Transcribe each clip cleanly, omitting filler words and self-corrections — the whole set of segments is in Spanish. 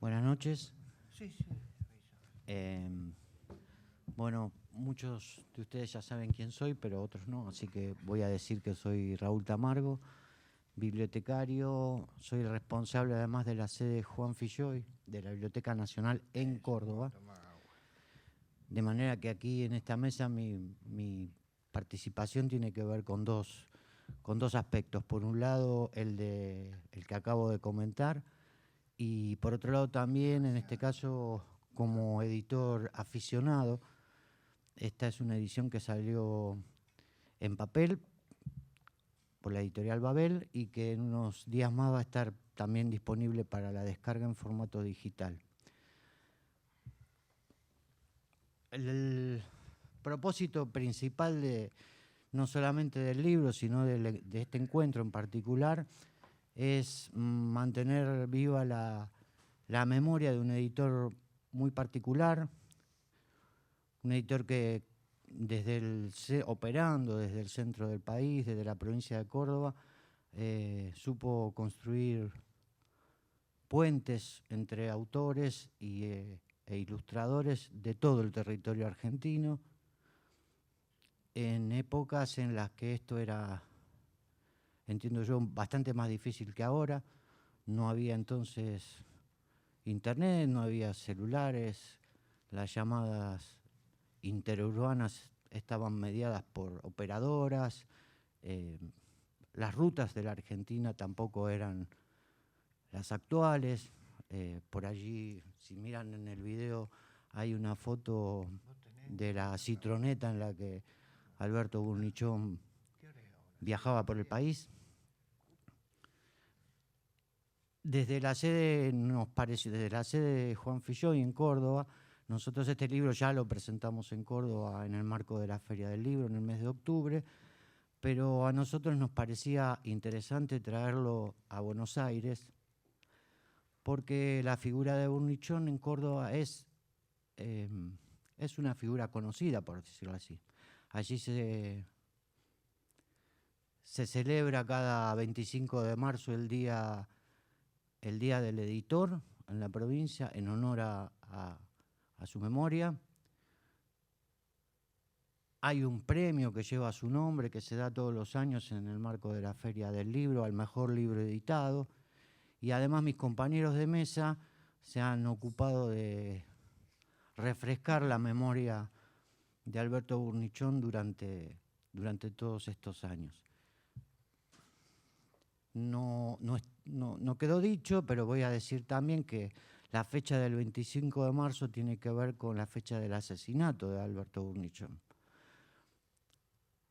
Buenas noches. Sí, sí. Bueno, muchos de ustedes ya saben quién soy, pero otros no, así que voy a decir que soy Raúl Tamargo, bibliotecario, soy el responsable además de la sede Juan Filloy, de la Biblioteca Nacional en Córdoba. De manera que aquí en esta mesa mi participación tiene que ver con dos aspectos. Por un lado, el que acabo de comentar, y por otro lado también, en este caso, como editor aficionado. Esta es una edición que salió en papel por la editorial Babel y que en unos días más va a estar también disponible para la descarga en formato digital. El propósito principal no solamente del libro, sino de este encuentro en particular, es mantener viva la memoria de un editor muy particular, un editor que operando desde el centro del país, desde la provincia de Córdoba, supo construir puentes entre autores e ilustradores de todo el territorio argentino, en épocas en las que esto era, entiendo yo, bastante más difícil que ahora. No había entonces internet, no había celulares, las llamadas interurbanas estaban mediadas por operadoras, las rutas de la Argentina tampoco eran las actuales. Por allí, si miran en el video, hay una foto de la citroneta en la que Alberto Burnichón viajaba por el país. Desde la sede de Juan Filloy en Córdoba, nosotros este libro ya lo presentamos en Córdoba en el marco de la Feria del Libro en el mes de octubre, pero a nosotros nos parecía interesante traerlo a Buenos Aires porque la figura de Burnichón en Córdoba es una figura conocida, por decirlo así. Allí se celebra cada 25 de marzo el Día del Editor en la provincia, en honor a su memoria. Hay un premio que lleva su nombre, que se da todos los años en el marco de la Feria del Libro, al mejor libro editado. Y además mis compañeros de mesa se han ocupado de refrescar la memoria de Alberto Burnichón durante todos estos años. No quedó dicho, pero voy a decir también que la fecha del 25 de marzo tiene que ver con la fecha del asesinato de Alberto Burnichón.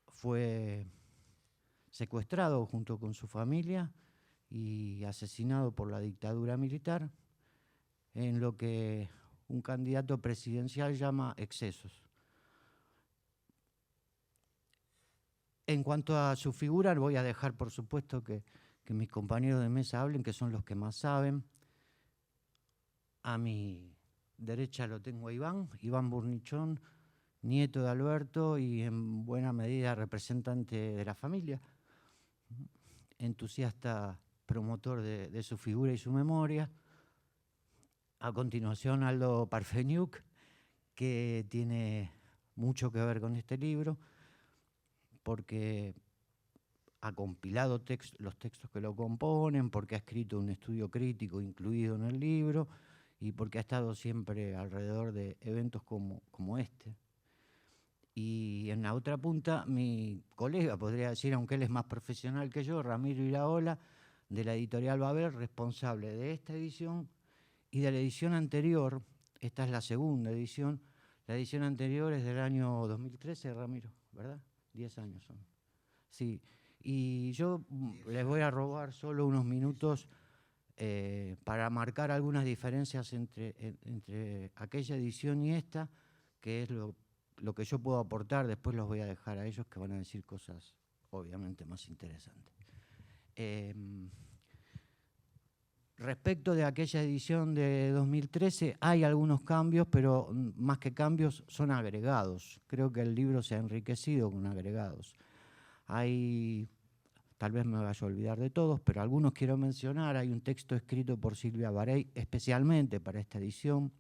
Fue secuestrado junto con su familia y asesinado por la dictadura militar en lo que un candidato presidencial llama excesos. En cuanto a su figura, voy a dejar, por supuesto, que mis compañeros de mesa hablen, que son los que más saben. A mi derecha lo tengo a Iván Burnichón, nieto de Alberto y en buena medida representante de la familia, entusiasta promotor de su figura y su memoria. A continuación, Aldo Parfeniuk, que tiene mucho que ver con este libro, porque ha compilado los textos que lo componen, porque ha escrito un estudio crítico incluido en el libro y porque ha estado siempre alrededor de eventos como este. Y en la otra punta, mi colega, podría decir, aunque él es más profesional que yo, Ramiro Iraola, de la editorial Babel, responsable de esta edición y de la edición anterior. Esta es la segunda edición. La edición anterior es del año 2013, Ramiro, ¿verdad? 10 años son. Sí, y yo les voy a robar solo unos minutos para marcar algunas diferencias entre aquella edición y esta, que es lo que yo puedo aportar. Después los voy a dejar a ellos, que van a decir cosas obviamente más interesantes. Respecto de aquella edición de 2013, hay algunos cambios, pero más que cambios son agregados. Creo que el libro se ha enriquecido con agregados. tal vez me vaya a olvidar de todos, pero algunos quiero mencionar. Hay un texto escrito por Silvia Barey especialmente para esta edición.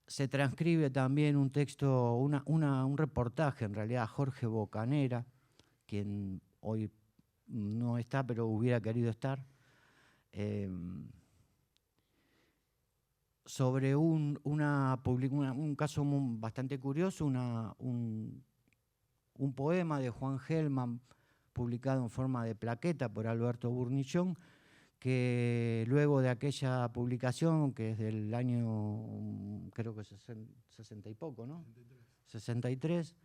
Se transcribe también un texto, un reportaje, en realidad, Jorge Bocanera, quien hoy no está, pero hubiera querido estar, sobre un caso bastante curioso, un poema de Juan Gelman, publicado en forma de plaqueta por Alberto Burnichón, que luego de aquella publicación, que es del año, creo que 60 y poco, ¿no? 63,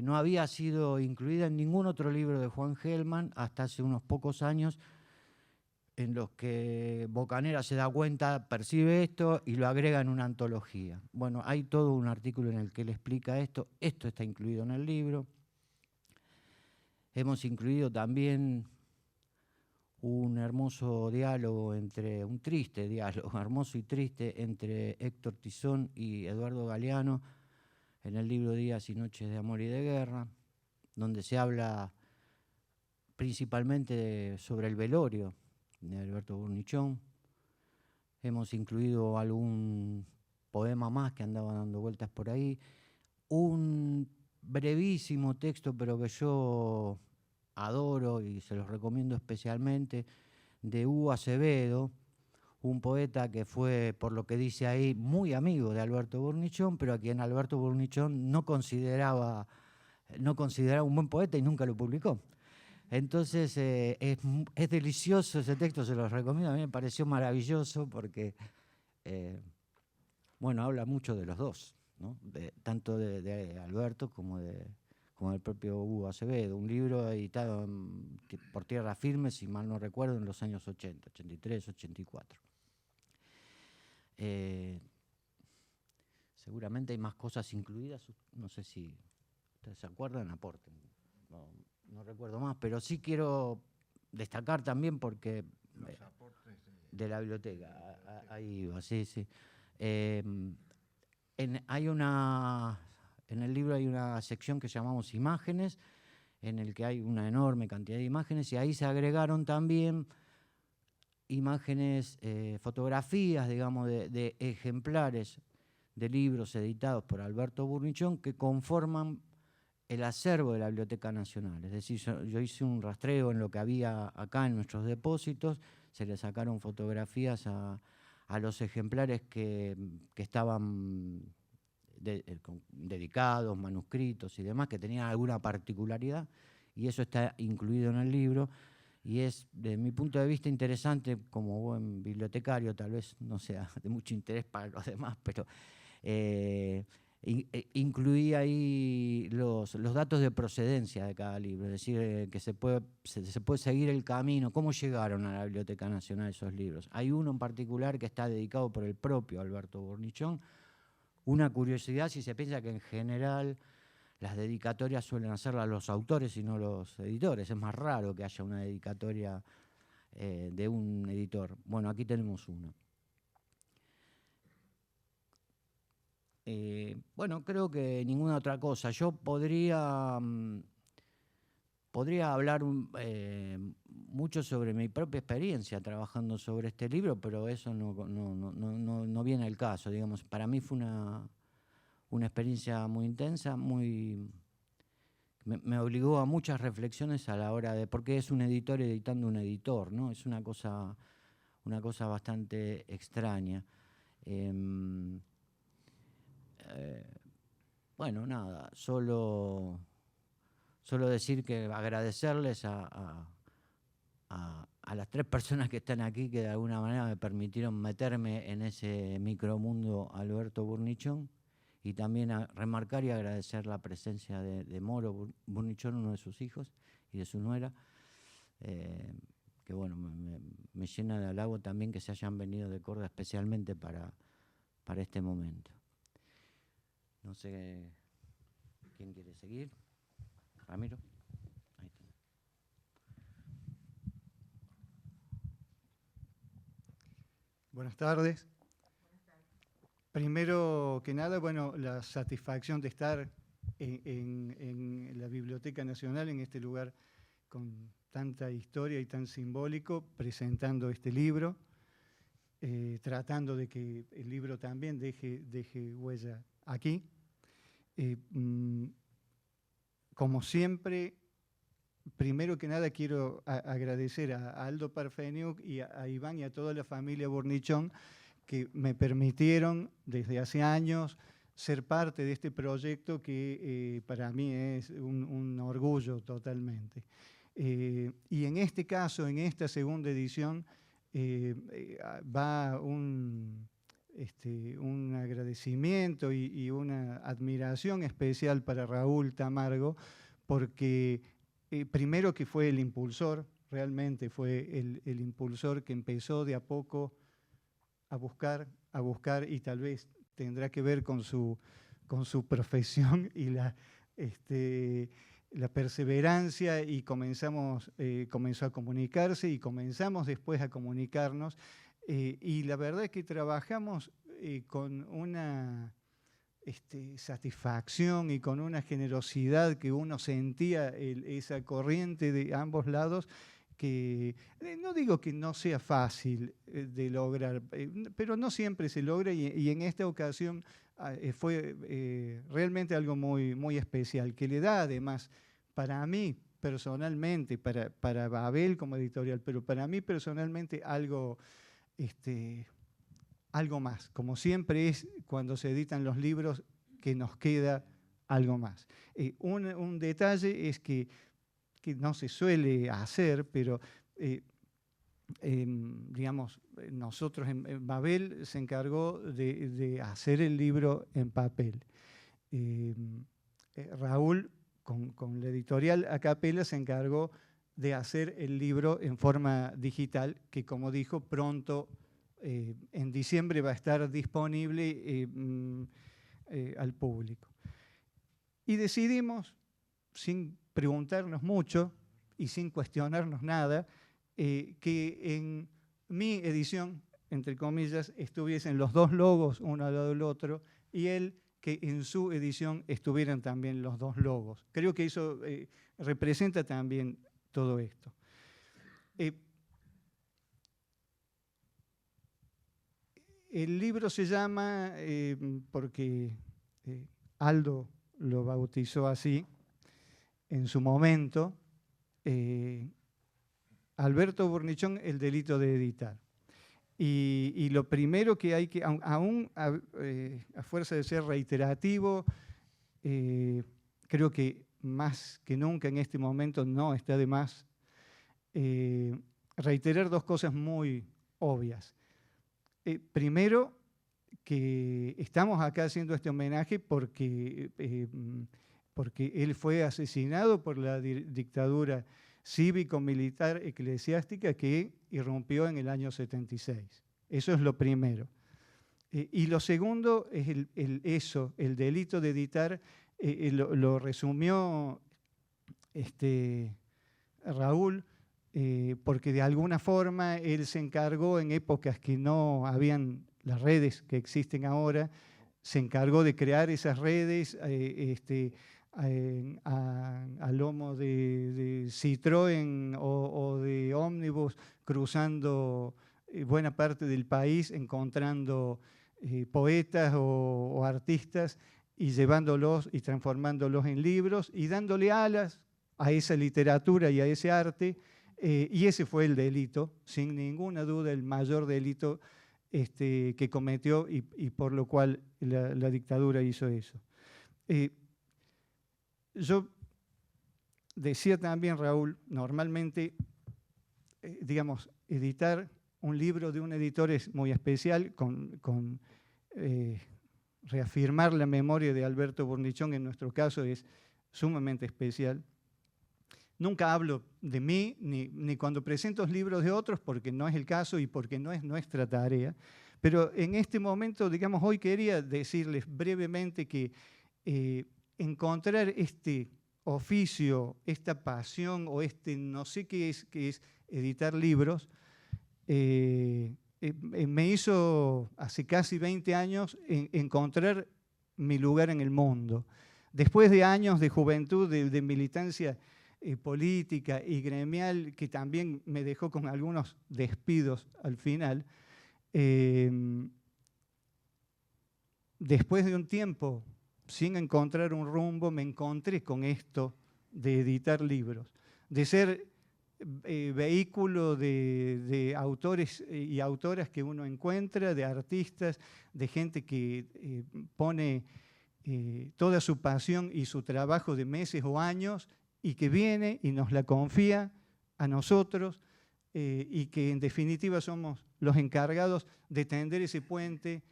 no había sido incluida en ningún otro libro de Juan Gelman hasta hace unos pocos años, en los que Bocanera se da cuenta, percibe esto y lo agrega en una antología. Bueno, hay todo un artículo en el que él explica esto. Esto está incluido en el libro. Hemos incluido también un hermoso diálogo un triste diálogo, hermoso y triste, entre Héctor Tizón y Eduardo Galeano en el libro Días y Noches de Amor y de Guerra, donde se habla principalmente sobre el velorio de Alberto Burnichón. Hemos incluido algún poema más que andaba dando vueltas por ahí. Un brevísimo texto, pero que yo adoro y se los recomiendo especialmente, de Hugo Acevedo, un poeta que fue, por lo que dice ahí, muy amigo de Alberto Burnichón, pero a quien Alberto Burnichón no consideraba un buen poeta y nunca lo publicó. Entonces es delicioso ese texto, se los recomiendo. A mí me pareció maravilloso porque, bueno, habla mucho de los dos, ¿no? Tanto de Alberto como del propio Hugo Acevedo. Un libro editado por Tierra Firme, si mal no recuerdo, en los años 80, 83, 84. Seguramente hay más cosas incluidas, no sé si ustedes se acuerdan, aporten. No recuerdo más, pero sí quiero destacar también porque los aportes de la biblioteca, ahí va, sí. En el libro hay una sección que llamamos imágenes, en el que hay una enorme cantidad de imágenes, y ahí se agregaron también imágenes, fotografías, digamos, de ejemplares de libros editados por Alberto Burnichón que conforman el acervo de la Biblioteca Nacional. Es decir, yo hice un rastreo en lo que había acá en nuestros depósitos, se le sacaron fotografías a los ejemplares que estaban dedicados, manuscritos y demás, que tenían alguna particularidad, y eso está incluido en el libro, y es, desde mi punto de vista, interesante, como buen bibliotecario, tal vez no sea de mucho interés para los demás, pero incluí ahí los datos de procedencia de cada libro, es decir, que se puede seguir el camino, cómo llegaron a la Biblioteca Nacional esos libros. Hay uno en particular que está dedicado por el propio Alberto Burnichón. Una curiosidad, si se piensa que en general las dedicatorias suelen hacerlas los autores y no los editores. Es más raro que haya una dedicatoria de un editor. Bueno, aquí tenemos una. Bueno, creo que ninguna otra cosa. Yo podría hablar mucho sobre mi propia experiencia trabajando sobre este libro, pero eso no viene al caso. Digamos, para mí fue una experiencia muy intensa, me obligó a muchas reflexiones a la hora de, porque es un editor editando un editor, ¿no? Es una cosa bastante extraña. Bueno, nada, solo decir que agradecerles a las tres personas que están aquí, que de alguna manera me permitieron meterme en ese micromundo Alberto Burnichón, y también a remarcar y agradecer la presencia de Moro Burnichón, uno de sus hijos, y de su nuera, que bueno, me llena de halago también que se hayan venido de Córdoba especialmente para este momento. No sé quién quiere seguir. Ramiro. Ahí está. Buenas tardes. Primero que nada, bueno, la satisfacción de estar en la Biblioteca Nacional, en este lugar con tanta historia y tan simbólico, presentando este libro, tratando de que el libro también deje huella aquí. Como siempre, primero que nada quiero agradecer a Aldo Parfeniuk y a Iván y a toda la familia Burnichón que me permitieron desde hace años ser parte de este proyecto que para mí es un orgullo totalmente. Y en este caso, en esta segunda edición, va un agradecimiento y una admiración especial para Raúl Tamargo, porque primero que fue el impulsor, realmente fue el impulsor que empezó de a poco a buscar y tal vez tendrá que ver con su profesión y la perseverancia, y comenzó a comunicarse y comenzamos después a comunicarnos, y la verdad es que trabajamos con una satisfacción y con una generosidad que uno sentía esa corriente de ambos lados, que no digo que no sea fácil de lograr, pero no siempre se logra, y en esta ocasión fue realmente algo muy, muy especial, que le da además, para mí personalmente, para Babel como editorial, pero para mí personalmente algo más, como siempre es cuando se editan los libros, que nos queda algo más. Un detalle es que no se suele hacer, pero digamos, nosotros en Babel se encargó de hacer el libro en papel. Raúl, con la editorial Acapela, se encargó de hacer el libro en forma digital, que como dijo, pronto, en diciembre va a estar disponible al público. Y decidimos, sin preguntarnos mucho y sin cuestionarnos nada, que en mi edición, entre comillas, estuviesen los dos logos uno al lado del otro, y él que en su edición estuvieran también los dos logos. Creo que eso representa también todo esto. El libro se llama, porque Aldo lo bautizó así en su momento, Alberto Burnichón, el delito de editar. Y lo primero que hay que, aún a fuerza de ser reiterativo, creo que más que nunca en este momento no está de más reiterar dos cosas muy obvias. Primero, que estamos acá haciendo este homenaje porque él fue asesinado por la dictadura cívico-militar eclesiástica que irrumpió en el año 76. Eso es lo primero. Y lo segundo es el delito de editar, lo resumió Raúl, porque de alguna forma él se encargó en épocas que no habían las redes que existen ahora, se encargó de crear esas redes a lomo de Citroën o de ómnibus, cruzando buena parte del país, encontrando poetas o artistas y llevándolos y transformándolos en libros y dándole alas a esa literatura y a ese arte. Y ese fue el delito, sin ninguna duda, el mayor delito que cometió y por lo cual la dictadura hizo eso. Yo decía también, Raúl, normalmente, digamos, editar un libro de un editor es muy especial, con reafirmar la memoria de Alberto Burnichón, en nuestro caso, es sumamente especial. Nunca hablo de mí, ni cuando presento libros de otros, porque no es el caso y porque no es nuestra tarea. Pero en este momento, digamos, hoy quería decirles brevemente que encontrar este oficio, esta pasión o no sé qué es editar libros, me hizo hace casi 20 años encontrar mi lugar en el mundo. después de años de juventud, de militancia política y gremial, que también me dejó con algunos despidos al final, después de un tiempo sin encontrar un rumbo, me encontré con esto de editar libros, de ser vehículo de autores y autoras que uno encuentra, de artistas, de gente que pone toda su pasión y su trabajo de meses o años y que viene y nos la confía a nosotros y que en definitiva somos los encargados de tender ese puente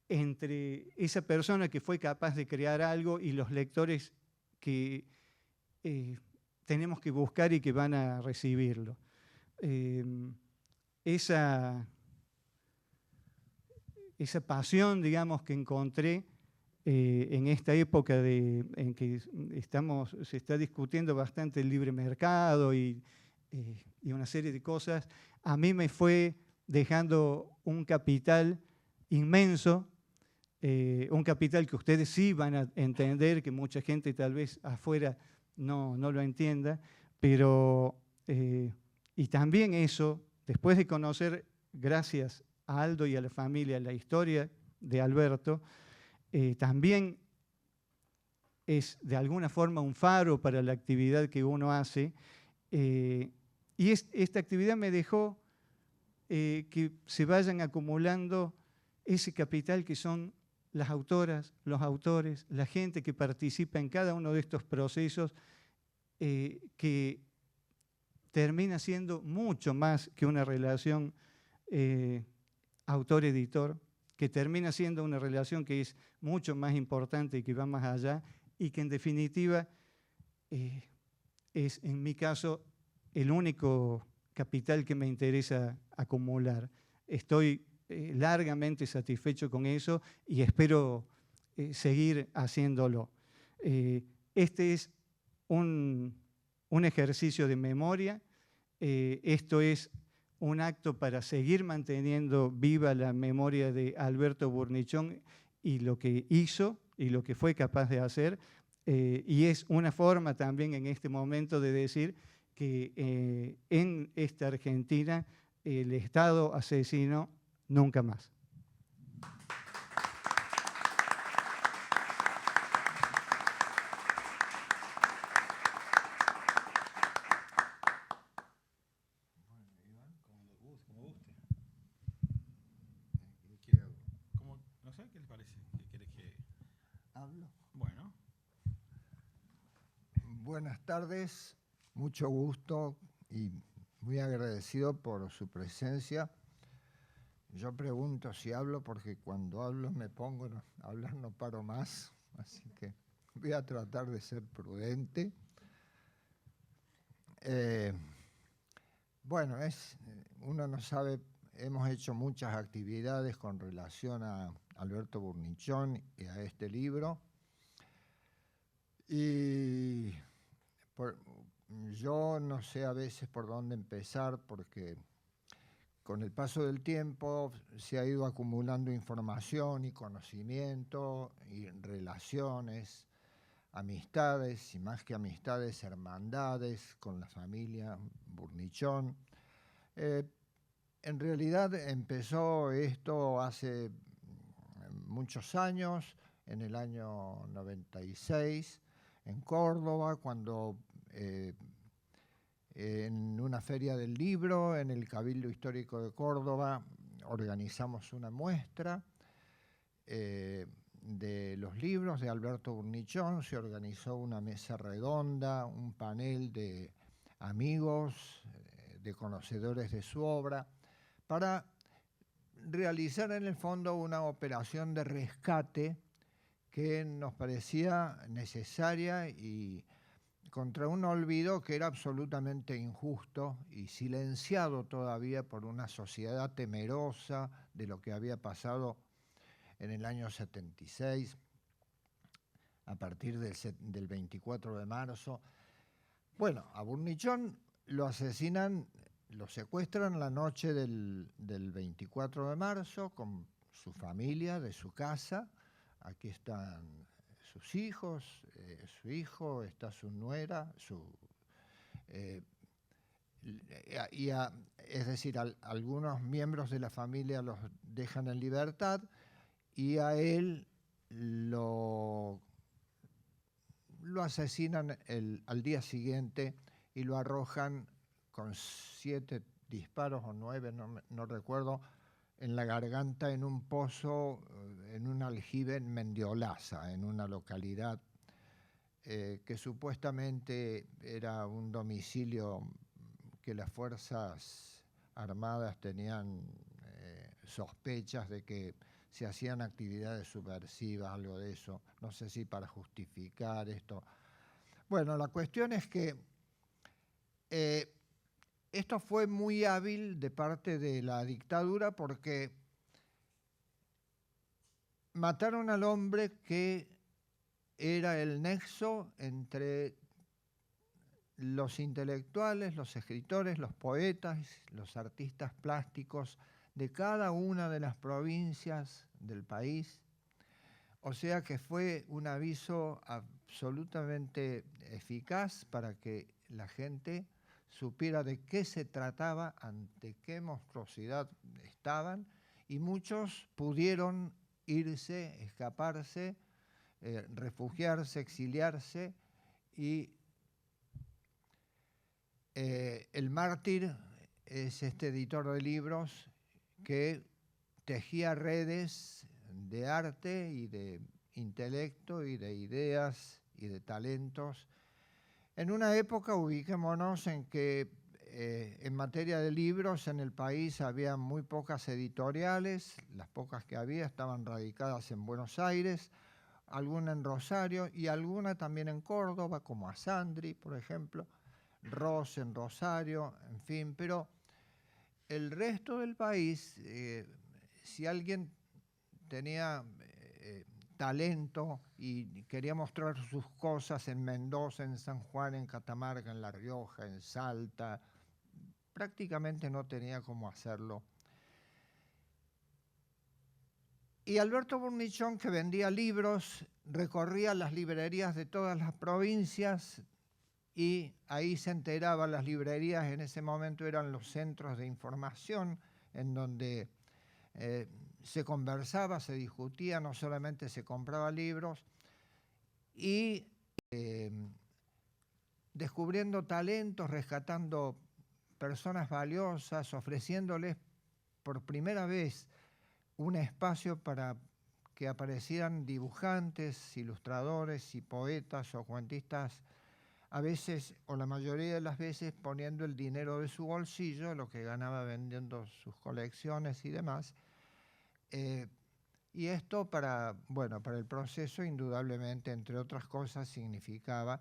entre esa persona que fue capaz de crear algo y los lectores que tenemos que buscar y que van a recibirlo. Esa pasión, digamos, que encontré en esta época en que se está discutiendo bastante el libre mercado y una serie de cosas, a mí me fue dejando un capital inmenso, un capital que ustedes sí van a entender, que mucha gente tal vez afuera no lo entienda, pero y también eso, después de conocer, gracias a Aldo y a la familia, la historia de Alberto, también es de alguna forma un faro para la actividad que uno hace. Y esta actividad me dejó que se vayan acumulando ese capital que son las autoras, los autores, la gente que participa en cada uno de estos procesos, que termina siendo mucho más que una relación autor-editor, que termina siendo una relación que es mucho más importante y que va más allá, y que en definitiva es, en mi caso, el único capital que me interesa acumular. Estoy largamente satisfecho con eso y espero seguir haciéndolo. Este es un ejercicio de memoria, esto es un acto para seguir manteniendo viva la memoria de Alberto Burnichón y lo que hizo y lo que fue capaz de hacer, y es una forma también en este momento de decir que en esta Argentina el Estado asesino nunca más. No sé, ¿qué les parece? ¿Qué querés que ¿Hablo? Bueno. Buenas tardes, mucho gusto y muy agradecido por su presencia. Yo pregunto si hablo porque cuando hablo me pongo a hablar, no paro más, así que voy a tratar de ser prudente. Bueno, uno no sabe, hemos hecho muchas actividades con relación a Alberto Burnichón y a este libro. Y yo no sé a veces por dónde empezar porque con el paso del tiempo se ha ido acumulando información y conocimiento y relaciones, amistades y más que amistades, hermandades con la familia Burnichón. En realidad empezó esto hace muchos años, en el año 96, en Córdoba, cuando en una feria del libro, en el Cabildo Histórico de Córdoba, organizamos una muestra de los libros de Alberto Burnichón. Se organizó una mesa redonda, un panel de amigos, de conocedores de su obra, para realizar en el fondo una operación de rescate que nos parecía necesaria y contra un olvido que era absolutamente injusto y silenciado todavía por una sociedad temerosa de lo que había pasado en el año 76, a partir del 24 de marzo. Bueno, a Burnichón lo asesinan, lo secuestran la noche del 24 de marzo con su familia de su casa. Aquí están sus hijos, su hijo, está su nuera, es decir, algunos miembros de la familia los dejan en libertad y a él lo asesinan al día siguiente y lo arrojan con 7 disparos o 9, no recuerdo, en la garganta en un pozo, en un aljibe en Mendiolaza, en una localidad que supuestamente era un domicilio que las Fuerzas Armadas tenían sospechas de que se hacían actividades subversivas, algo de eso. No sé si para justificar esto. Bueno, la cuestión es que esto fue muy hábil de parte de la dictadura porque mataron al hombre que era el nexo entre los intelectuales, los escritores, los poetas, los artistas plásticos de cada una de las provincias del país. O sea que fue un aviso absolutamente eficaz para que la gente supiera de qué se trataba, ante qué monstruosidad estaban, y muchos pudieron irse, escaparse, refugiarse, exiliarse, y el mártir es este editor de libros que tejía redes de arte y de intelecto y de ideas y de talentos. En una época, ubiquémonos en que en materia de libros en el país había muy pocas editoriales, las pocas que había estaban radicadas en Buenos Aires, alguna en Rosario y alguna también en Córdoba, como Asandri, por ejemplo, Ross en Rosario, en fin, pero el resto del país, si alguien tenía talento y quería mostrar sus cosas en Mendoza, en San Juan, en Catamarca, en La Rioja, en Salta, prácticamente no tenía cómo hacerlo. Y Alberto Burnichón, que vendía libros, recorría las librerías de todas las provincias y ahí se enteraba. Las librerías en ese momento eran los centros de información en donde se conversaba, se discutía, no solamente se compraba libros, y descubriendo talentos, rescatando personas valiosas, ofreciéndoles por primera vez un espacio para que aparecieran dibujantes, ilustradores y poetas o cuentistas, a veces, o la mayoría de las veces, poniendo el dinero de su bolsillo, lo que ganaba vendiendo sus colecciones y demás. Y esto para el proceso, indudablemente, entre otras cosas, significaba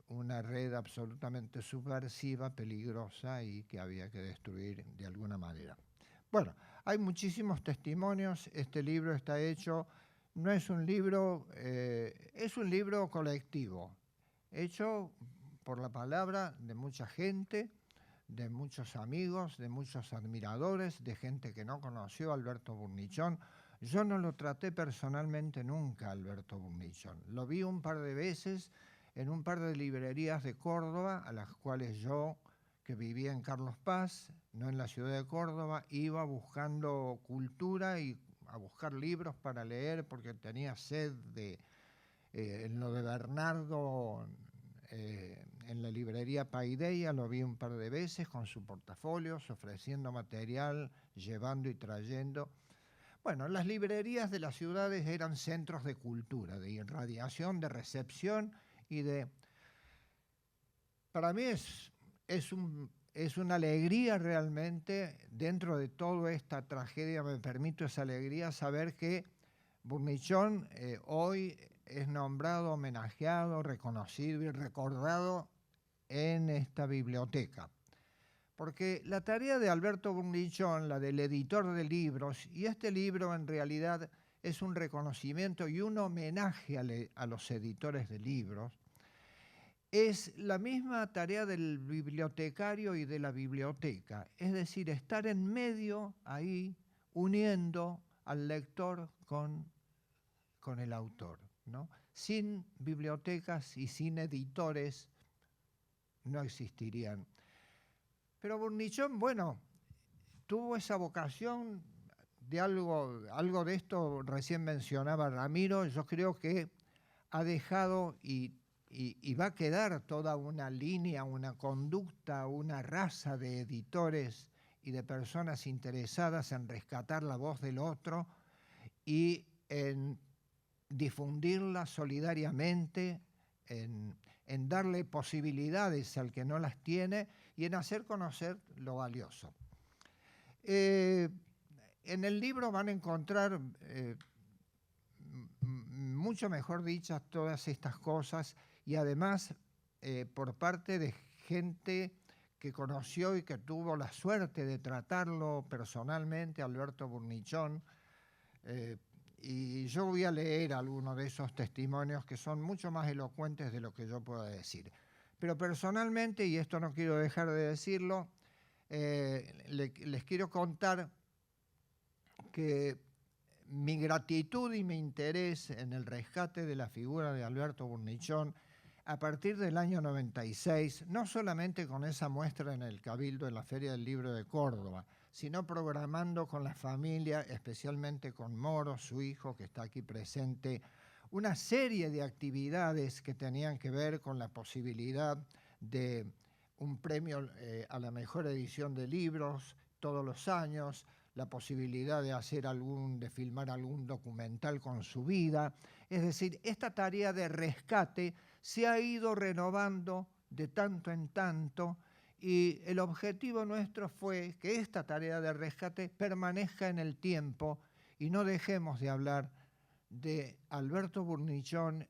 una red absolutamente subversiva, peligrosa y que había que destruir de alguna manera. Bueno, hay muchísimos testimonios. Este libro está hecho, no es un libro, es un libro colectivo, hecho por la palabra de mucha gente, de muchos amigos, de muchos admiradores, de gente que no conoció a Alberto Burnichón. Yo no lo traté personalmente nunca, Alberto Burnichón. Lo vi un par de veces en un par de librerías de Córdoba, a las cuales yo, que vivía en Carlos Paz, no en la ciudad de Córdoba, iba buscando cultura y a buscar libros para leer porque tenía sed en lo de Bernardo, en la librería Paideia, lo vi un par de veces con su portafolio, ofreciendo material, llevando y trayendo. Bueno, las librerías de las ciudades eran centros de cultura, de irradiación, de recepción y de... Para mí es una alegría realmente, dentro de toda esta tragedia, me permito esa alegría, saber que Burnichón hoy es nombrado, homenajeado, reconocido y recordado en esta biblioteca. Porque la tarea de Alberto Burnichón, la del editor de libros, y este libro en realidad es un reconocimiento y un homenaje a los editores de libros, es la misma tarea del bibliotecario y de la biblioteca, es decir, estar en medio ahí, uniendo al lector con el autor. ¿no? Sin bibliotecas y sin editores no existirían. Pero Burnichón, bueno, tuvo esa vocación de algo de esto recién mencionaba Ramiro. Yo creo que ha dejado y va a quedar toda una línea, una conducta, una raza de editores y de personas interesadas en rescatar la voz del otro y en difundirla solidariamente, en darle posibilidades al que no las tiene y en hacer conocer lo valioso. En el libro van a encontrar, mucho mejor dichas, todas estas cosas y además por parte de gente que conoció y que tuvo la suerte de tratarlo personalmente, Alberto Burnichón, y yo voy a leer algunos de esos testimonios que son mucho más elocuentes de lo que yo pueda decir. Pero personalmente, y esto no quiero dejar de decirlo, les quiero contar que mi gratitud y mi interés en el rescate de la figura de Alberto Burnichón a partir del año 96, no solamente con esa muestra en el Cabildo en la Feria del Libro de Córdoba, sino programando con la familia, especialmente con Moro, su hijo, que está aquí presente, una serie de actividades que tenían que ver con la posibilidad de un premio a la mejor edición de libros todos los años, la posibilidad de filmar algún documental con su vida. Es decir, esta tarea de rescate se ha ido renovando de tanto en tanto y el objetivo nuestro fue que esta tarea de rescate permanezca en el tiempo y no dejemos de hablar de Alberto Burnichón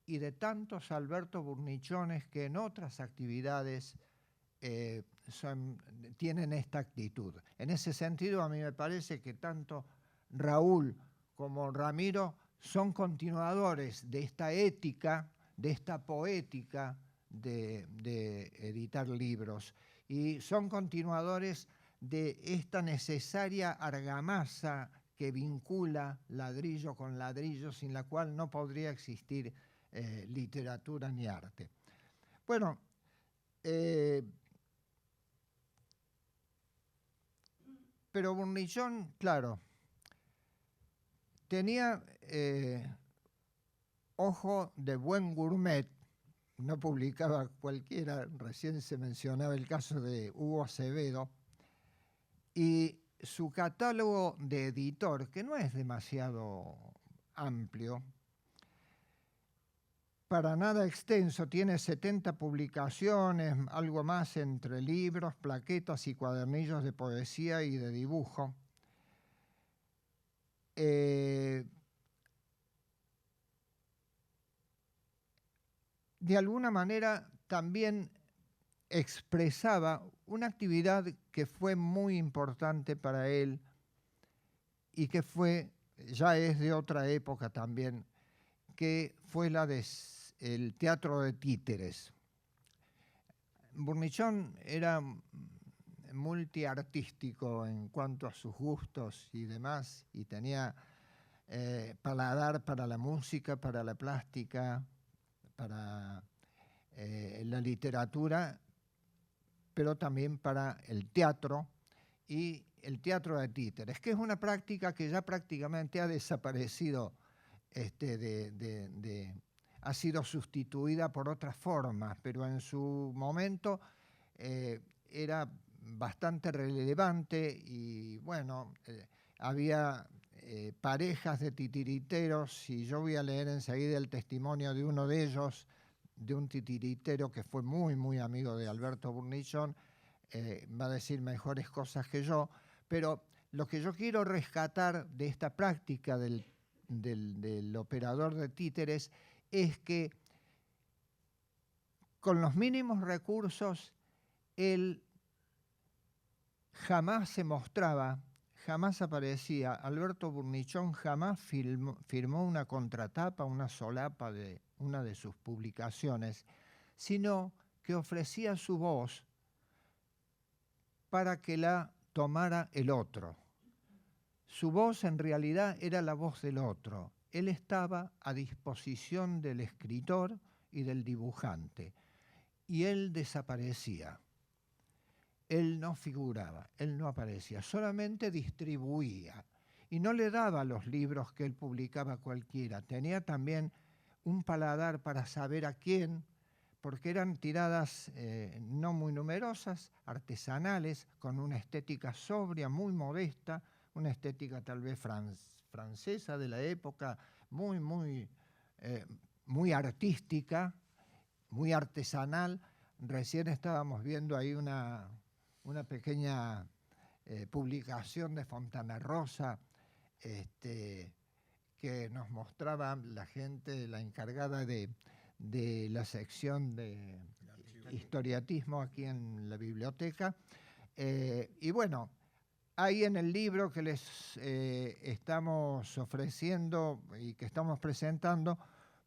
y de tantos Alberto Burnichones que en otras actividades tienen esta actitud. En ese sentido, a mí me parece que tanto Raúl como Ramiro son continuadores de esta ética, de esta poética de editar libros y son continuadores de esta necesaria argamasa que vincula ladrillo con ladrillo, sin la cual no podría existir literatura ni arte. Bueno, pero Burnichón, claro, tenía ojo de buen gourmet, no publicaba cualquiera, recién se mencionaba el caso de Hugo Acevedo, y su catálogo de editor, que no es demasiado amplio, para nada extenso, tiene 70 publicaciones, algo más entre libros, plaquetas y cuadernillos de poesía y de dibujo. De alguna manera también expresaba una actividad que fue muy importante para él y que ya es de otra época también, que fue la del teatro de títeres. Burnichón era multiartístico en cuanto a sus gustos y demás, y tenía paladar para la música, para la plástica, para la literatura, pero también para el teatro y el teatro de títeres, que es una práctica que ya prácticamente ha desaparecido, ha sido sustituida por otras formas, pero en su momento era bastante relevante y bueno, había parejas de titiriteros y yo voy a leer enseguida el testimonio de uno de ellos, de un titiritero que fue muy, muy amigo de Alberto Burnichón, va a decir mejores cosas que yo, pero lo que yo quiero rescatar de esta práctica del operador de títeres es que con los mínimos recursos él jamás se mostraba, jamás aparecía. Alberto Burnichón jamás firmó una contratapa, una solapa de una de sus publicaciones, sino que ofrecía su voz para que la tomara el otro. Su voz en realidad era la voz del otro. él estaba a disposición del escritor y del dibujante, y él desaparecía. Él no figuraba, él no aparecía, solamente distribuía y no le daba los libros que él publicaba a cualquiera. Tenía también un paladar para saber a quién, porque eran tiradas no muy numerosas, artesanales, con una estética sobria, muy modesta, una estética tal vez francesa de la época, muy artística, muy artesanal. Recién estábamos viendo ahí una pequeña publicación de Fontana Rosa que nos mostraba la gente, la encargada de la sección de historiatismo aquí en la biblioteca. Y bueno, hay en el libro que les estamos ofreciendo y que estamos presentando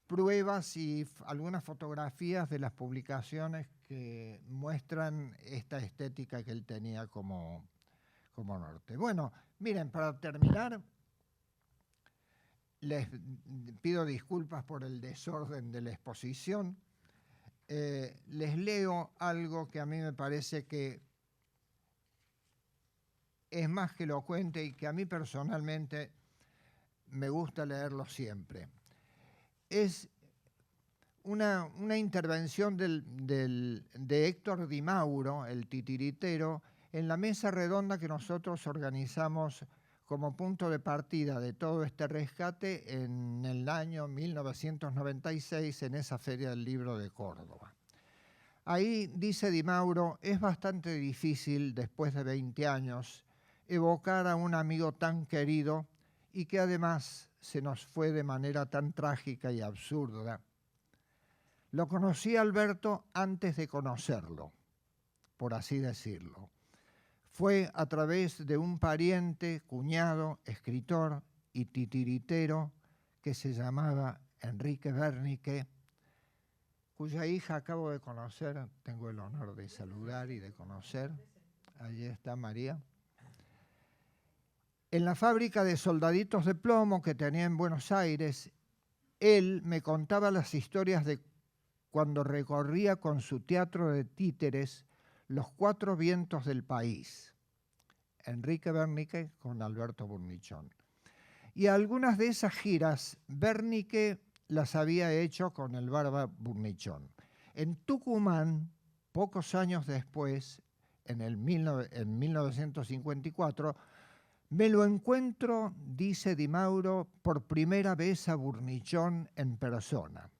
pruebas y algunas fotografías de las publicaciones que muestran esta estética que él tenía como norte. Bueno, miren, para terminar, les pido disculpas por el desorden de la exposición. Les leo algo que a mí me parece que es más que elocuente y que a mí personalmente me gusta leerlo siempre. Es una intervención de Héctor Di Mauro, el titiritero, en la mesa redonda que nosotros organizamos como punto de partida de todo este rescate en el año 1996 en esa Feria del Libro de Córdoba. Ahí dice Di Mauro, es bastante difícil después de 20 años evocar a un amigo tan querido y que además se nos fue de manera tan trágica y absurda. Lo conocí a Alberto antes de conocerlo, por así decirlo. Fue a través de un pariente, cuñado, escritor y titiritero que se llamaba Enrique Wernicke, cuya hija acabo de conocer, tengo el honor de saludar y de conocer. Allí está María. En la fábrica de soldaditos de plomo que tenía en Buenos Aires, él me contaba las historias de cuando recorría con su teatro de títeres los 4 vientos del país. Enrique Wernicke con Alberto Burnichón. Y algunas de esas giras, Wernicke las había hecho con el Barba Burnichón. En Tucumán, pocos años después, en 1954, me lo encuentro, dice Di Mauro, por primera vez a Burnichón en persona.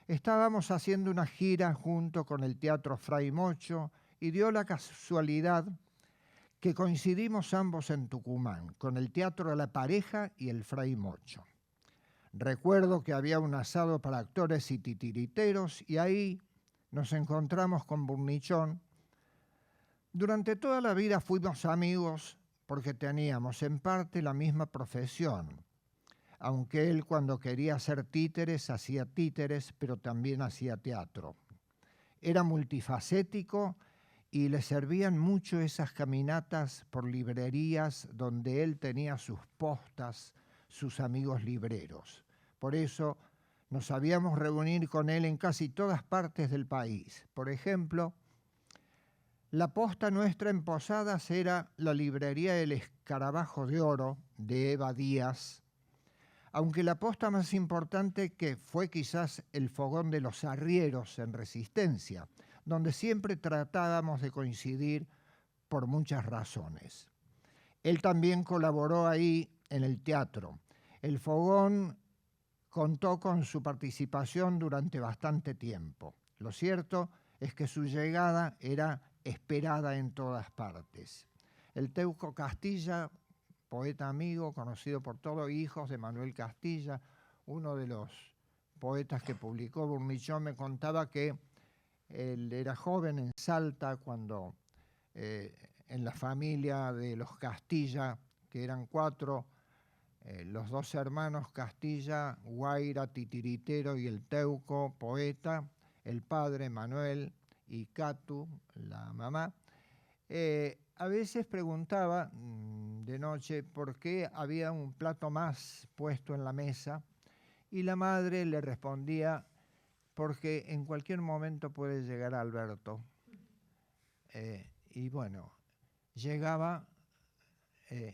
Estábamos haciendo una gira junto con el Teatro Fray Mocho y dio la casualidad que coincidimos ambos en Tucumán, con el Teatro de la Pareja y el Fray Mocho. Recuerdo que había un asado para actores y titiriteros y ahí nos encontramos con Burnichón. Durante toda la vida fuimos amigos porque teníamos en parte la misma profesión, aunque él cuando quería hacer títeres, hacía títeres, pero también hacía teatro. Era multifacético y le servían mucho esas caminatas por librerías donde él tenía sus postas, sus amigos libreros. Por eso nos sabíamos reunir con él en casi todas partes del país. Por ejemplo, la posta nuestra en Posadas era la librería El Escarabajo de Oro de Eva Díaz, aunque la posta más importante que fue quizás el Fogón de los Arrieros en Resistencia, donde siempre tratábamos de coincidir por muchas razones. Él también colaboró ahí en el teatro. El Fogón contó con su participación durante bastante tiempo. Lo cierto es que su llegada era esperada en todas partes. El Teuco Castilla, poeta amigo, conocido por todos, hijos de Manuel Castilla, uno de los poetas que publicó Burnichón, me contaba que él era joven en Salta cuando en la familia de los Castilla, que eran 4, los 2 hermanos Castilla, Guaira, titiritero, y el Teuco, poeta, el padre Manuel y Catu, la mamá. A veces preguntaba de noche por qué había un plato más puesto en la mesa Y la madre le respondía, porque en cualquier momento puede llegar Alberto. Y bueno, llegaba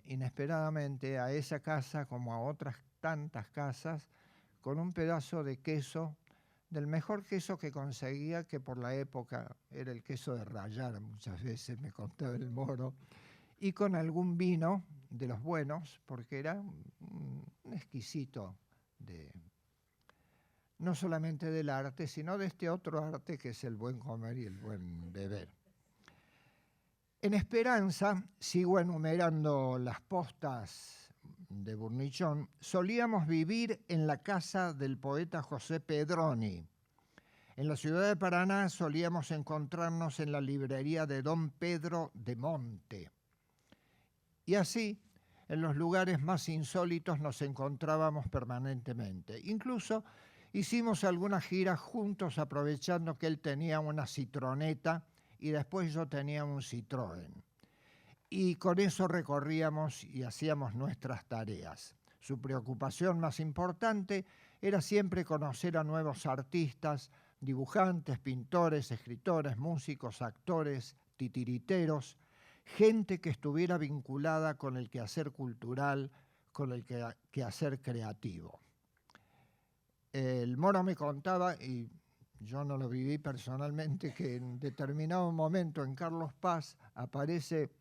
inesperadamente a esa casa, como a otras tantas casas, con un pedazo de queso, del mejor queso que conseguía, que por la época era el queso de rallar, muchas veces me contaba el Moro, y con algún vino de los buenos, porque era un exquisito no solamente del arte, sino de este otro arte que es el buen comer y el buen beber. En Esperanza, sigo enumerando las postas de Burnichón, solíamos vivir en la casa del poeta José Pedroni. En la ciudad de Paraná solíamos encontrarnos en la librería de Don Pedro de Monte. Y así, en los lugares más insólitos nos encontrábamos permanentemente. Incluso hicimos algunas giras juntos aprovechando que él tenía una citroneta y después yo tenía un Citroën. Y con eso recorríamos y hacíamos nuestras tareas. Su preocupación más importante era siempre conocer a nuevos artistas, dibujantes, pintores, escritores, músicos, actores, titiriteros, gente que estuviera vinculada con el quehacer cultural, con el quehacer creativo. El Moro me contaba, y yo no lo viví personalmente, que en determinado momento en Carlos Paz aparece,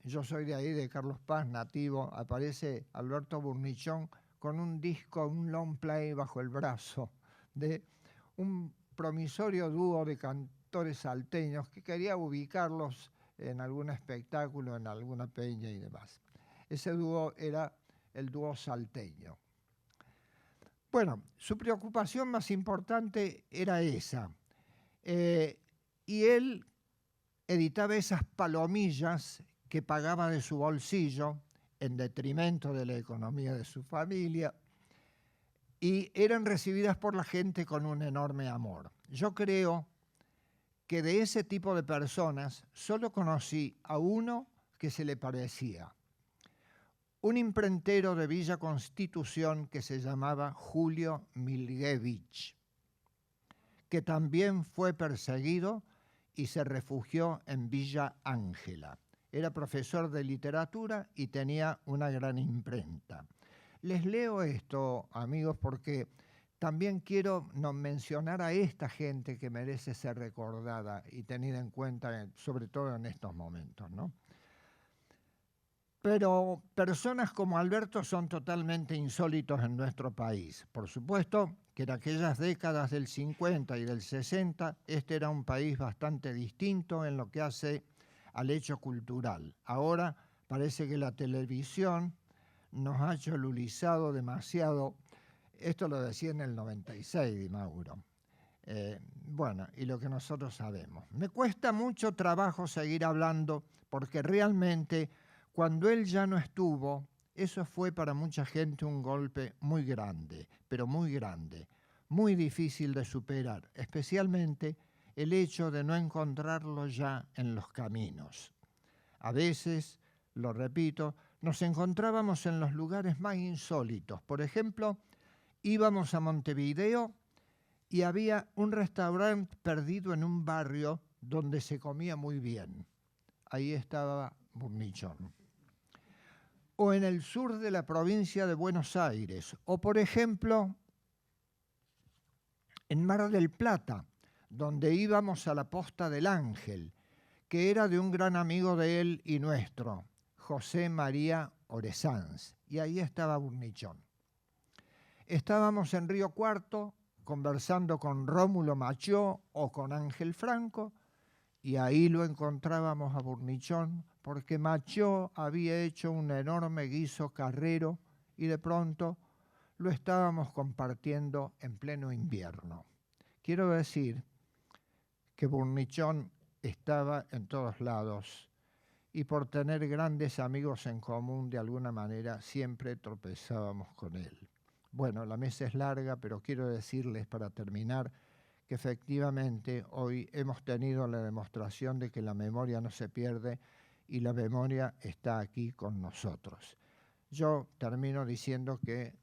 yo soy de ahí, de Carlos Paz, nativo, aparece Alberto Burnichón con un disco, un long play bajo el brazo, de un promisorio dúo de cantores salteños que quería ubicarlos en algún espectáculo, en alguna peña y demás. Ese dúo era el dúo salteño. Bueno, su preocupación más importante era esa. Y él editaba esas palomillas que pagaba de su bolsillo en detrimento de la economía de su familia y eran recibidas por la gente con un enorme amor. Yo creo que de ese tipo de personas solo conocí a uno que se le parecía. Un imprentero de Villa Constitución que se llamaba Julio Milgevich, que también fue perseguido y se refugió en Villa Ángela. Era profesor de literatura y tenía una gran imprenta. Les leo esto, amigos, porque también quiero mencionar a esta gente que merece ser recordada y tenida en cuenta, sobre todo en estos momentos, ¿no? Pero personas como Alberto son totalmente insólitos en nuestro país. Por supuesto que en aquellas décadas del 50 y del 60, este era un país bastante distinto en lo que hace al hecho cultural. Ahora parece que la televisión nos ha cholulizado demasiado. Esto lo decía en el 96, Di Mauro. Bueno, y lo que nosotros sabemos. Me cuesta mucho trabajo seguir hablando porque realmente cuando él ya no estuvo, eso fue para mucha gente un golpe muy grande, pero muy grande, muy difícil de superar, especialmente el hecho de no encontrarlo ya en los caminos. A veces, lo repito, nos encontrábamos en los lugares más insólitos. Por ejemplo, íbamos a Montevideo y había un restaurante perdido en un barrio donde se comía muy bien. Ahí estaba Burnichón. O en el sur de la provincia de Buenos Aires. O, por ejemplo, en Mar del Plata, donde íbamos a la Posta del Ángel, que era de un gran amigo de él y nuestro, José María Oresanz. Y ahí estaba Burnichón. Estábamos en Río Cuarto conversando con Rómulo Machó o con Ángel Franco, y ahí lo encontrábamos a Burnichón, porque Machó había hecho un enorme guiso carrero y de pronto lo estábamos compartiendo en pleno invierno. Quiero decir que Burnichón estaba en todos lados y por tener grandes amigos en común, de alguna manera, siempre tropezábamos con él. Bueno, la mesa es larga, pero quiero decirles para terminar que efectivamente hoy hemos tenido la demostración de que la memoria no se pierde y la memoria está aquí con nosotros. Yo termino diciendo que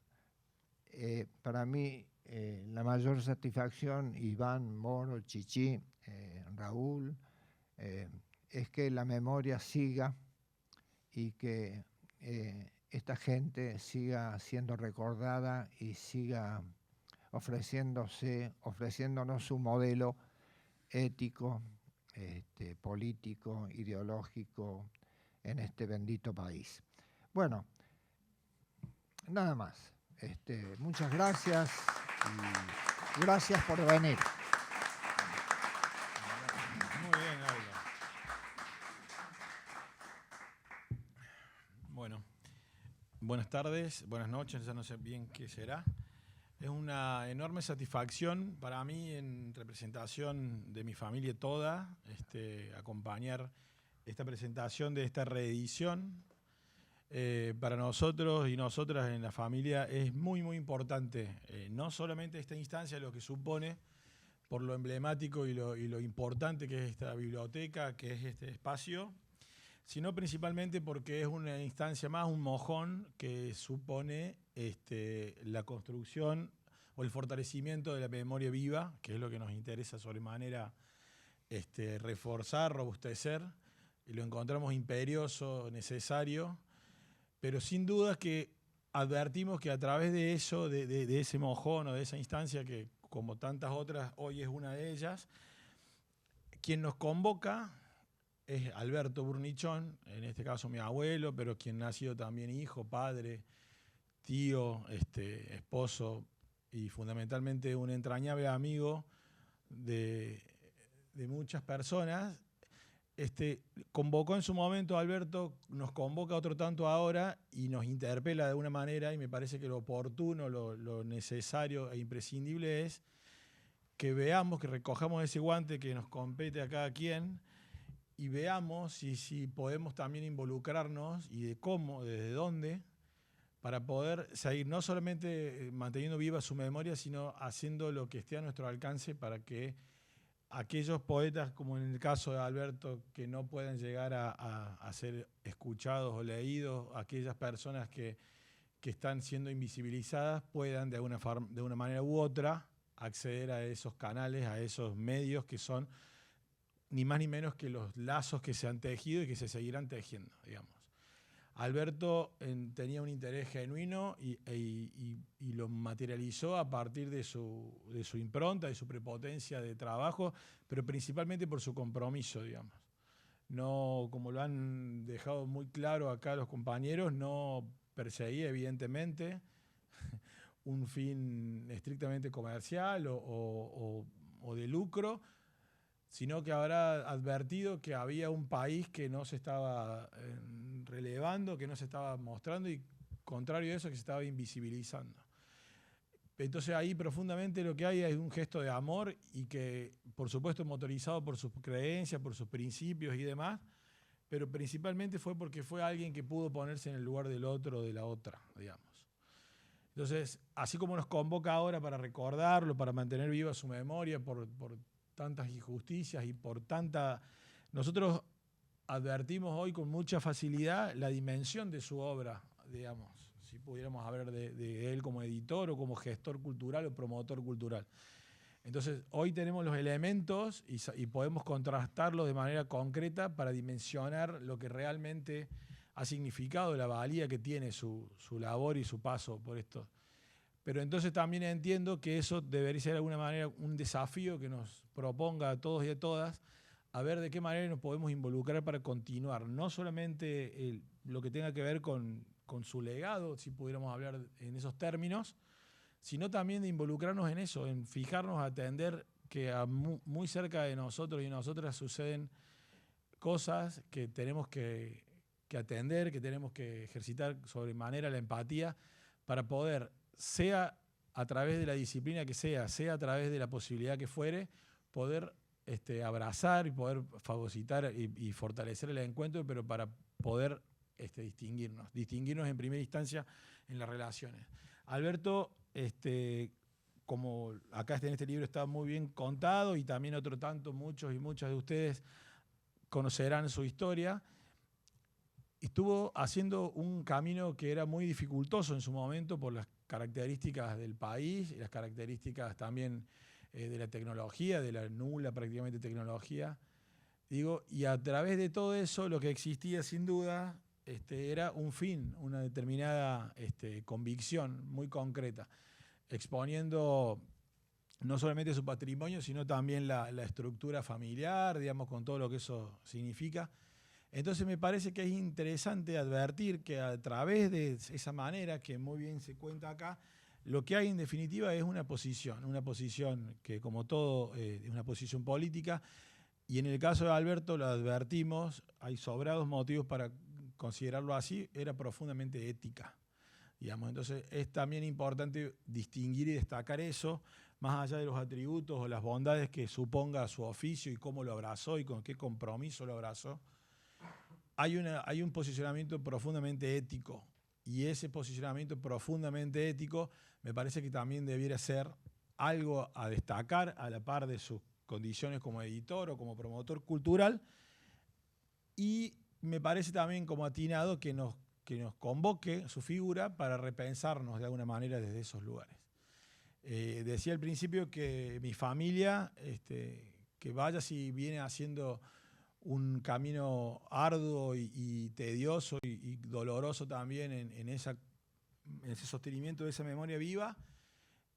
para mí la mayor satisfacción, Iván, Moro, Chichi, Raúl, es que la memoria siga y que esta siga siendo recordada y siga ofreciéndonos su modelo ético, político, ideológico en este bendito país. Bueno, nada más. Muchas gracias y gracias por venir. Muy bien, Aldo. Bueno, buenas tardes, buenas noches, ya no sé bien qué será. Es una enorme satisfacción para mí, en representación de mi familia toda, acompañar esta presentación de esta reedición. Para nosotros y nosotras en la familia es muy, muy importante, no solamente esta instancia, lo que supone por lo emblemático y lo importante que es esta biblioteca, que es este espacio, sino principalmente porque es una instancia más, un mojón que supone la construcción o el fortalecimiento de la memoria viva, que es lo que nos interesa sobremanera reforzar, robustecer, y lo encontramos imperioso, necesario, pero sin duda que advertimos que a través de eso, de ese mojón o de esa instancia, que como tantas otras hoy es una de ellas, quien nos convoca es Alberto Burnichón, en este caso mi abuelo, pero quien ha sido también hijo, padre, tío, esposo y fundamentalmente un entrañable amigo de muchas personas. Convocó en su momento a Alberto, nos convoca otro tanto ahora y nos interpela de una manera, y me parece que lo oportuno, lo necesario e imprescindible es que veamos, que recojamos ese guante que nos compete a cada quien y veamos si podemos también involucrarnos y de cómo, desde dónde, para poder seguir no solamente manteniendo viva su memoria, sino haciendo lo que esté a nuestro alcance para que aquellos poetas, como en el caso de Alberto, que no puedan llegar a ser escuchados o leídos, aquellas personas que están siendo invisibilizadas, puedan de una manera u otra acceder a esos canales, a esos medios que son ni más ni menos que los lazos que se han tejido y que se seguirán tejiendo, digamos. Alberto tenía un interés genuino y lo materializó a partir de su impronta, de su prepotencia de trabajo, pero principalmente por su compromiso, digamos. No, como lo han dejado muy claro acá los compañeros, no perseguía evidentemente un fin estrictamente comercial o de lucro, sino que habrá advertido que había un país que no se estaba relevando, que no se estaba mostrando y, contrario a eso, que se estaba invisibilizando. Entonces ahí profundamente lo que hay es un gesto de amor y que, por supuesto, motorizado por sus creencias, por sus principios y demás, pero principalmente fue porque fue alguien que pudo ponerse en el lugar del otro o de la otra, digamos. Entonces, así como nos convoca ahora para recordarlo, para mantener viva su memoria por tantas injusticias y por tanta... Nosotros advertimos hoy con mucha facilidad la dimensión de su obra, digamos, si pudiéramos hablar de él como editor o como gestor cultural o promotor cultural. Entonces, hoy tenemos los elementos y podemos contrastarlos de manera concreta para dimensionar lo que realmente ha significado, la valía que tiene su labor y su paso por esto. Pero entonces también entiendo que eso debería ser de alguna manera un desafío que nos proponga a todos y a todas a ver de qué manera nos podemos involucrar para continuar. No solamente lo que tenga que ver con su legado, si pudiéramos hablar en esos términos, sino también de involucrarnos en eso, en fijarnos a atender que muy cerca de nosotros y nosotras suceden cosas que tenemos que atender, que tenemos que ejercitar sobremanera la empatía para poder, sea a través de la disciplina que sea a través de la posibilidad que fuere, poder abrazar y poder fagocitar y fortalecer el encuentro, pero para poder distinguirnos en primera instancia en las relaciones. Alberto, como acá en este libro está muy bien contado y también otro tanto, muchos y muchas de ustedes conocerán su historia, estuvo haciendo un camino que era muy dificultoso en su momento por las características del país y las características también de la tecnología, de la nula prácticamente tecnología. Digo, y a través de todo eso lo que existía sin duda era un fin, una determinada convicción muy concreta, exponiendo no solamente su patrimonio, sino también la estructura familiar, digamos, con todo lo que eso significa. Entonces me parece que es interesante advertir que a través de esa manera, que muy bien se cuenta acá, lo que hay en definitiva es una posición que como todo es una posición política, y en el caso de Alberto lo advertimos, hay sobrados motivos para considerarlo así, era profundamente ética, digamos. Entonces es también importante distinguir y destacar eso, más allá de los atributos o las bondades que suponga su oficio y cómo lo abrazó y con qué compromiso lo abrazó. Hay un posicionamiento profundamente ético, y ese posicionamiento profundamente ético me parece que también debiera ser algo a destacar a la par de sus condiciones como editor o como promotor cultural, y me parece también como atinado que nos convoque su figura para repensarnos de alguna manera desde esos lugares. Decía al principio que mi familia, que vaya si viene haciendo un camino arduo y tedioso y doloroso también en ese sostenimiento de esa memoria viva,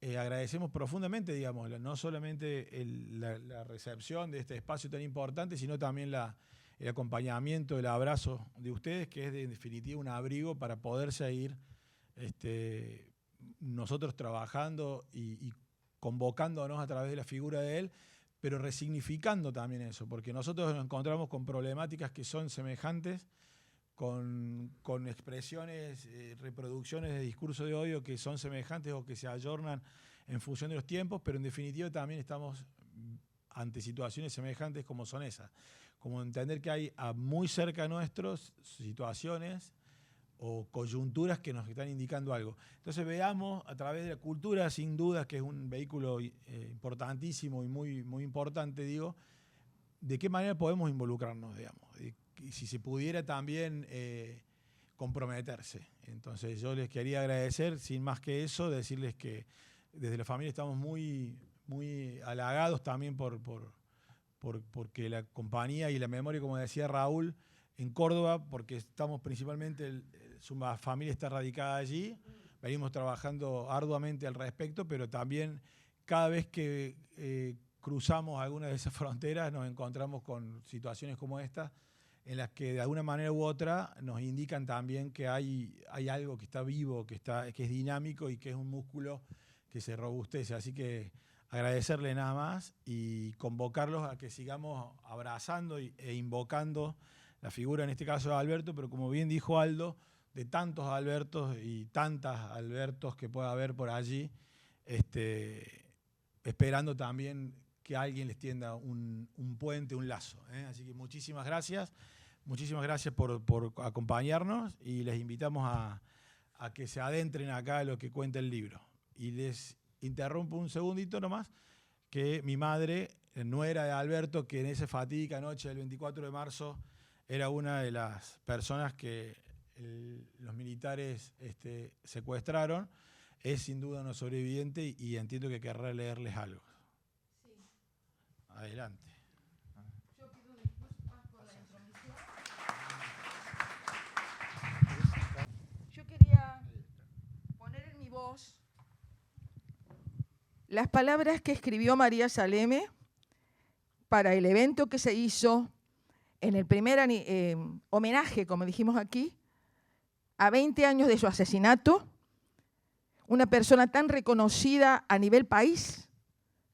agradecemos profundamente, digamos, no solamente la recepción de este espacio tan importante, sino también el acompañamiento, el abrazo de ustedes, que es en definitiva un abrigo para poder seguir nosotros trabajando y convocándonos a través de la figura de él, pero resignificando también eso, porque nosotros nos encontramos con problemáticas que son semejantes, con expresiones, reproducciones de discurso de odio que son semejantes o que se ayornan en función de los tiempos, pero en definitiva también estamos ante situaciones semejantes como son esas. Como entender que hay muy cerca nuestros situaciones o coyunturas que nos están indicando algo. Entonces veamos a través de la cultura, sin duda que es un vehículo importantísimo y muy importante, digo, de qué manera podemos involucrarnos, digamos, y si se pudiera también comprometerse. Entonces yo les quería agradecer, sin más que eso, decirles que desde la familia estamos muy halagados también porque la compañía y la memoria, como decía Raúl, en Córdoba, porque estamos principalmente, su familia está radicada allí, venimos trabajando arduamente al respecto, pero también cada vez que cruzamos alguna de esas fronteras nos encontramos con situaciones como esta, en las que de alguna manera u otra nos indican también que hay algo que está vivo, que es dinámico y que es un músculo que se robustece. Así que agradecerle nada más y convocarlos a que sigamos abrazando e invocando la figura, en este caso de Alberto, pero como bien dijo Aldo, de tantos Albertos y tantas Albertos que pueda haber por allí, esperando también que alguien les tienda un puente, un lazo. Así que muchísimas gracias por acompañarnos, y les invitamos a que se adentren acá a lo que cuenta el libro. Y les interrumpo un segundito nomás, que mi madre, nuera de Alberto, que en esa fatídica noche del 24 de marzo era una de las personas que los militares secuestraron, es sin duda una sobreviviente y entiendo que querrá leerles algo. Sí. Adelante. Yo pido disculpas por la intromisión. Yo quería poner en mi voz las palabras que escribió María Saleme para el evento que se hizo en el primer homenaje, como dijimos aquí, a 20 años de su asesinato. Una persona tan reconocida a nivel país,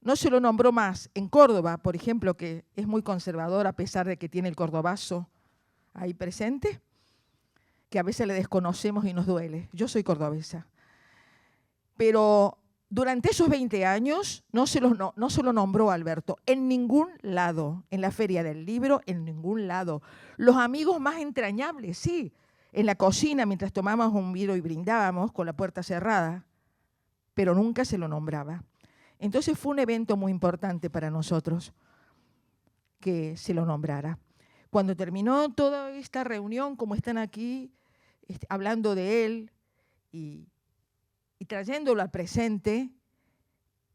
no se lo nombró más. En Córdoba, por ejemplo, que es muy conservador a pesar de que tiene el cordobazo ahí presente, que a veces le desconocemos y nos duele. Yo soy cordobesa. Pero durante esos 20 años no se lo nombró Alberto en ningún lado, en la Feria del Libro, en ningún lado. Los amigos más entrañables, sí, en la cocina mientras tomábamos un vino y brindábamos con la puerta cerrada, pero nunca se lo nombraba. Entonces fue un evento muy importante para nosotros que se lo nombrara. Cuando terminó toda esta reunión, como están aquí, hablando de él y y trayéndolo al presente,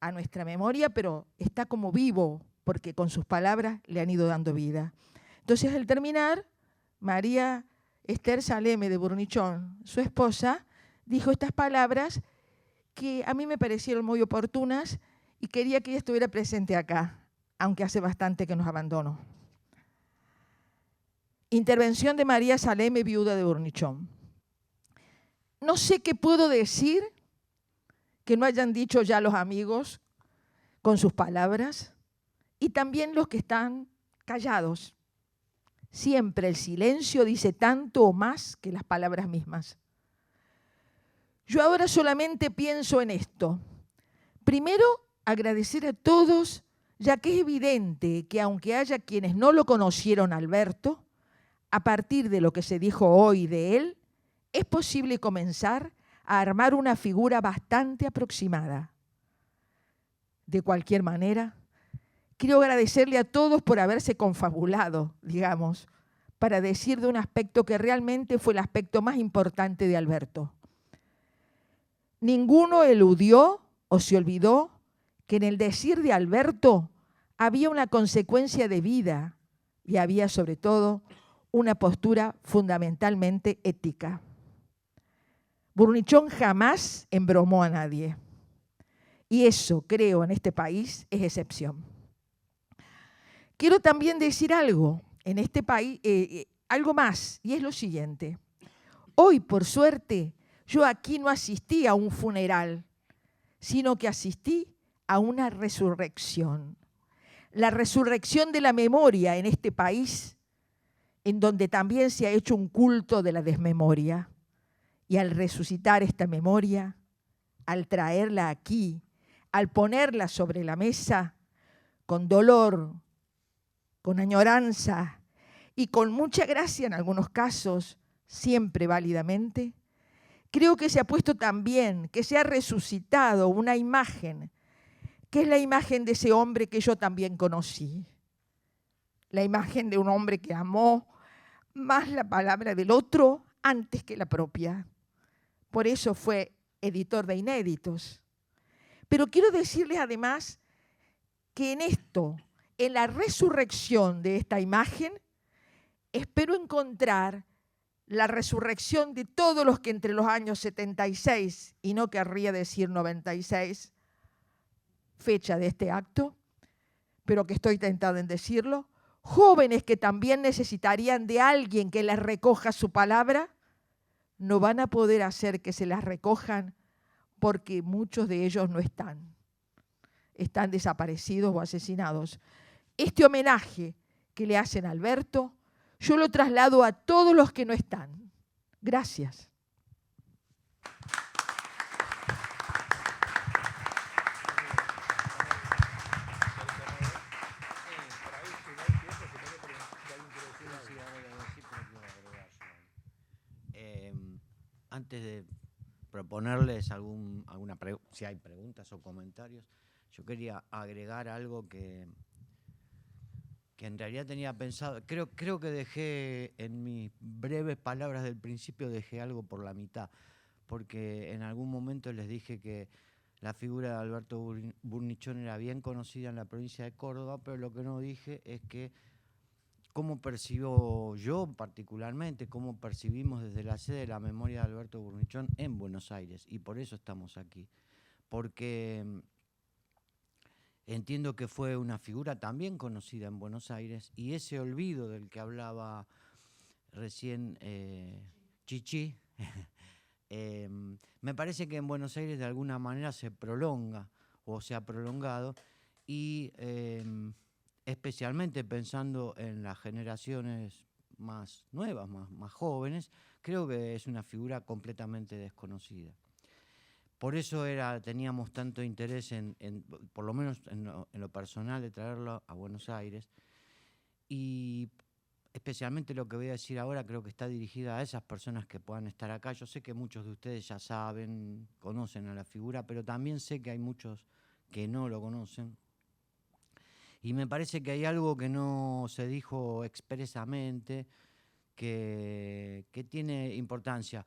a nuestra memoria, pero está como vivo, porque con sus palabras le han ido dando vida. Entonces, al terminar, María Esther Saleme de Burnichón, su esposa, dijo estas palabras que a mí me parecieron muy oportunas y quería que ella estuviera presente acá, aunque hace bastante que nos abandonó. Intervención de María Saleme, viuda de Burnichón. No sé qué puedo decir que no hayan dicho ya los amigos con sus palabras y también los que están callados. Siempre el silencio dice tanto o más que las palabras mismas. Yo ahora solamente pienso en esto. Primero, agradecer a todos, ya que es evidente que aunque haya quienes no lo conocieron a Alberto, a partir de lo que se dijo hoy de él, es posible comenzar a armar una figura bastante aproximada. De cualquier manera, quiero agradecerle a todos por haberse confabulado, digamos, para decir de un aspecto que realmente fue el aspecto más importante de Alberto. Ninguno eludió o se olvidó que en el decir de Alberto había una consecuencia de vida y había sobre todo una postura fundamentalmente ética. Burnichón jamás embromó a nadie. Y eso, creo, en este país es excepción. Quiero también decir algo en este país, algo más, y es lo siguiente. Hoy, por suerte, yo aquí no asistí a un funeral, sino que asistí a una resurrección. La resurrección de la memoria en este país, en donde también se ha hecho un culto de la desmemoria. Y al resucitar esta memoria, al traerla aquí, al ponerla sobre la mesa, con dolor, con añoranza y con mucha gracia en algunos casos, siempre válidamente, creo que se ha puesto también, que se ha resucitado una imagen, que es la imagen de ese hombre que yo también conocí. La imagen de un hombre que amó más la palabra del otro antes que la propia. Por eso fue editor de Inéditos. Pero quiero decirles además que en esto, en la resurrección de esta imagen, espero encontrar la resurrección de todos los que entre los años 76, y no querría decir 96, fecha de este acto, pero que estoy tentada en decirlo, jóvenes que también necesitarían de alguien que les recoja su palabra, no van a poder hacer que se las recojan porque muchos de ellos no están desaparecidos o asesinados. Este homenaje que le hacen a Alberto, yo lo traslado a todos los que no están. Gracias. Antes de proponerles si hay preguntas o comentarios, yo quería agregar algo que en realidad tenía pensado. Creo que dejé, en mis breves palabras del principio, dejé algo por la mitad, porque en algún momento les dije que la figura de Alberto Burnichón era bien conocida en la provincia de Córdoba, pero lo que no dije es que cómo percibo yo particularmente, cómo percibimos desde la sede la memoria de Alberto Burnichón en Buenos Aires, y por eso estamos aquí, porque entiendo que fue una figura también conocida en Buenos Aires, y ese olvido del que hablaba recién Chichi, me parece que en Buenos Aires de alguna manera se prolonga o se ha prolongado, y especialmente pensando en las generaciones más nuevas, más jóvenes, creo que es una figura completamente desconocida. Por eso teníamos tanto interés por lo menos en lo personal, de traerlo a Buenos Aires. Y especialmente lo que voy a decir ahora creo que está dirigida a esas personas que puedan estar acá. Yo sé que muchos de ustedes ya saben, conocen a la figura, pero también sé que hay muchos que no lo conocen. Y me parece que hay algo que no se dijo expresamente que tiene importancia.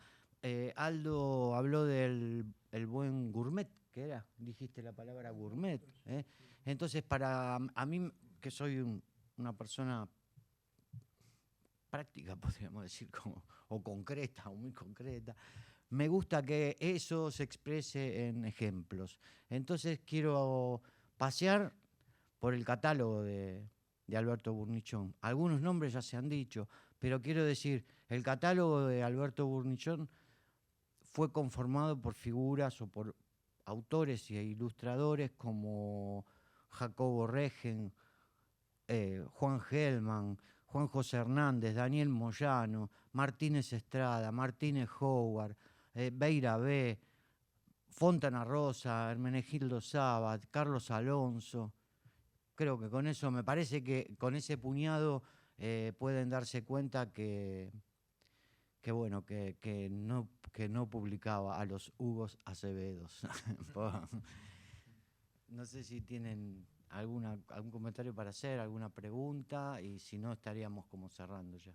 Aldo habló del el buen gourmet, que era, dijiste la palabra gourmet. Entonces, para a mí, que soy una persona práctica, podríamos decir, o concreta, o muy concreta, me gusta que eso se exprese en ejemplos. Entonces quiero pasear por el catálogo de Alberto Burnichón. Algunos nombres ya se han dicho, pero quiero decir, el catálogo de Alberto Burnichón fue conformado por figuras o por autores e ilustradores como Jacobo Regen, Juan Gelman, Juan José Hernández, Daniel Moyano, Martínez Estrada, Martínez Howard, Beira B., Fontana Rosa, Hermenegildo Sabat, Carlos Alonso. Creo que con eso, me parece que con ese puñado pueden darse cuenta que no publicaba a los Hugos Acevedos. No sé si tienen algún comentario para hacer, alguna pregunta, y si no estaríamos como cerrando ya.